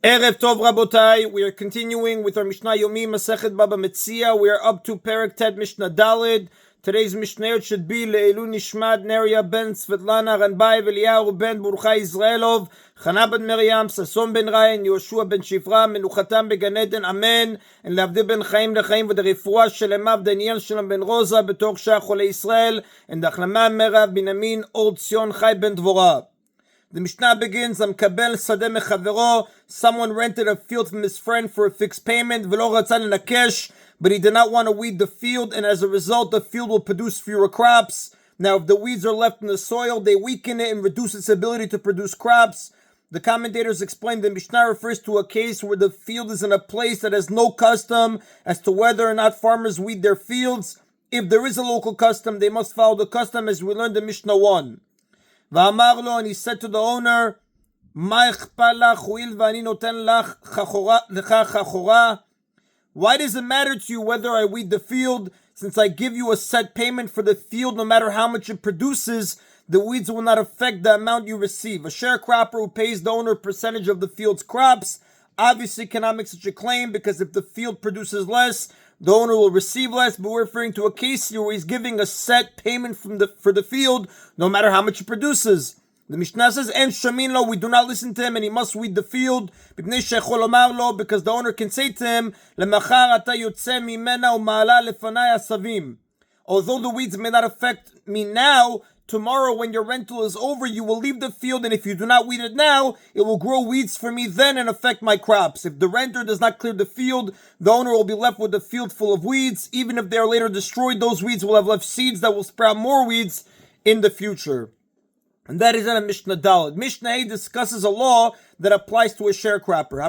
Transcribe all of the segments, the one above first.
Erev Tov Rabotai, we are continuing with our Mishna Yomi, Masechet Bava Metzia. We are up to Perek Tet Mishnah Daled. Today's Mishnayot should be Le'elu Nishmat Neria ben Svetlana Ranbai Veliyahu ben Burcha Israelov Chana ben Miriam Sason ben Ryan Yoshua ben Shifra Menuchatam began Eden Amen and Lavdi ben Chaim lechaim v'derifua shelemav Daniel Shalom ben Rosa b'tor Shach Chole Israel and Achlama Merav Binamin Old Zion Chai ben Dvorah. The Mishnah begins, Amkabel Sadeh Mechavero, someone rented a field from his friend for a fixed payment, Velo Ratzan Nakesh, but he did not want to weed the field, and as a result, the field will produce fewer crops. Now, if the weeds are left in the soil, they weaken it and reduce its ability to produce crops. The commentators explain the Mishnah refers to a case where the field is in a place that has no custom as to whether or not farmers weed their fields. If there is a local custom, they must follow the custom as we learned in Mishnah 1. And he said to the owner, why does it matter to you whether I weed the field? Since I give you a set payment for the field, no matter how much it produces, the weeds will not affect the amount you receive. A sharecropper who pays the owner a percentage of the field's crops obviously cannot make such a claim, because if the field produces less, the owner will receive less. But we're referring to a case here where he's giving a set payment for the field, no matter how much it produces. The Mishnah says, "En shamin lo," we do not listen to him, and he must weed the field. Because the owner can say to him, "Lemachar ata yotze mimena u'ma'ala lefanai asavim." Although the weeds may not affect me now, tomorrow when your rental is over, you will leave the field, and if you do not weed it now, it will grow weeds for me then and affect my crops. If the renter does not clear the field, the owner will be left with a field full of weeds. Even if they are later destroyed, those weeds will have left seeds that will sprout more weeds in the future. And that is in a Mishnah Daled. Mishnah A discusses a law that applies to a sharecropper.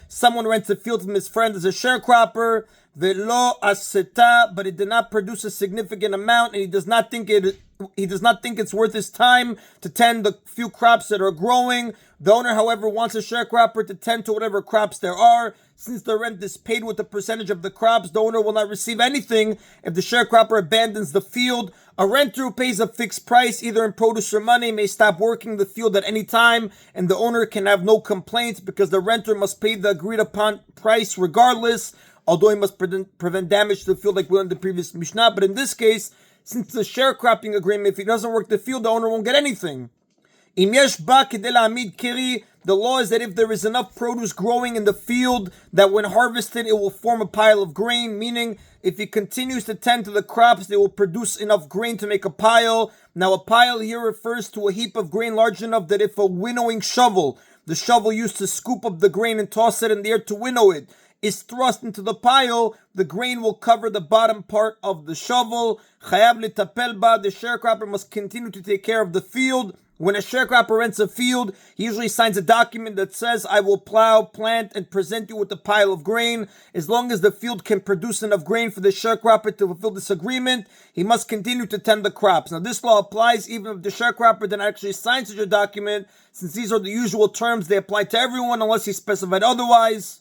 Someone rents a field from his friend as a sharecropper, velo aseta, but it did not produce a significant amount, and he does not think it's worth his time to tend the few crops that are growing. The owner, however, wants a sharecropper to tend to whatever crops there are. Since the rent is paid with a percentage of the crops, the owner will not receive anything if the sharecropper abandons the field. A renter who pays a fixed price, either in produce or money, may stop working the field at any time, and the owner can have no complaints because the renter must pay the agreed upon price regardless, although he must prevent damage to the field like we learned in the previous Mishnah. But in this case, since the sharecropping agreement, if he doesn't work the field, the owner won't get anything. The law is that if there is enough produce growing in the field, that when harvested it will form a pile of grain, meaning if he continues to tend to the crops, they will produce enough grain to make a pile. Now a pile here refers to a heap of grain large enough that if a winnowing shovel, the shovel used to scoop up the grain and toss it in the air to winnow it, is thrust into the pile, the grain will cover the bottom part of the shovel. Chayab litapel ba, the sharecropper must continue to take care of the field. When a sharecropper rents a field, he usually signs a document that says, I will plow, plant, and present you with a pile of grain. As long as the field can produce enough grain for the sharecropper to fulfill this agreement, he must continue to tend the crops. Now, this law applies even if the sharecropper didn't actually sign such a document, since these are the usual terms, they apply to everyone unless he specified otherwise.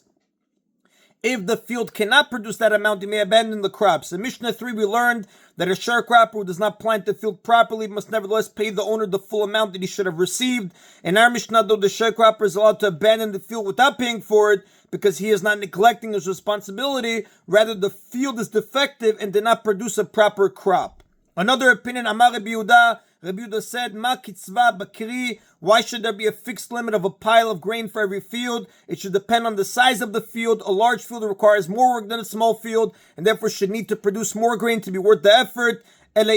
If the field cannot produce that amount, he may abandon the crops. In Mishnah 3, we learned that a sharecropper who does not plant the field properly must nevertheless pay the owner the full amount that he should have received. In our Mishnah, though, the sharecropper is allowed to abandon the field without paying for it because he is not neglecting his responsibility. Rather, the field is defective and did not produce a proper crop. Another opinion, Amar Rabbi Yehuda, Rabbi Yehuda said, Ma kitzva bakri, why should there be a fixed limit of a pile of grain for every field? It should depend on the size of the field. A large field requires more work than a small field, and therefore should need to produce more grain to be worth the effort. Rather,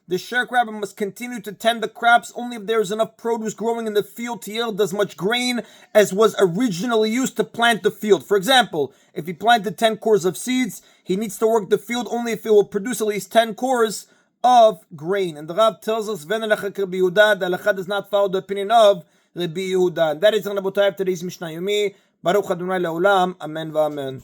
the sharecropper must continue to tend the crops only if there is enough produce growing in the field to yield as much grain as was originally used to plant the field. For example, if he planted 10 cores of seeds, he needs to work the field only if it will produce at least 10 cores of grain. And the Rav tells us, the Halacha does not follow the opinion of Rabbi Yehuda. That is today's Mishnah Yomi. Baruch Adonai Le'olam. Amen v'amen.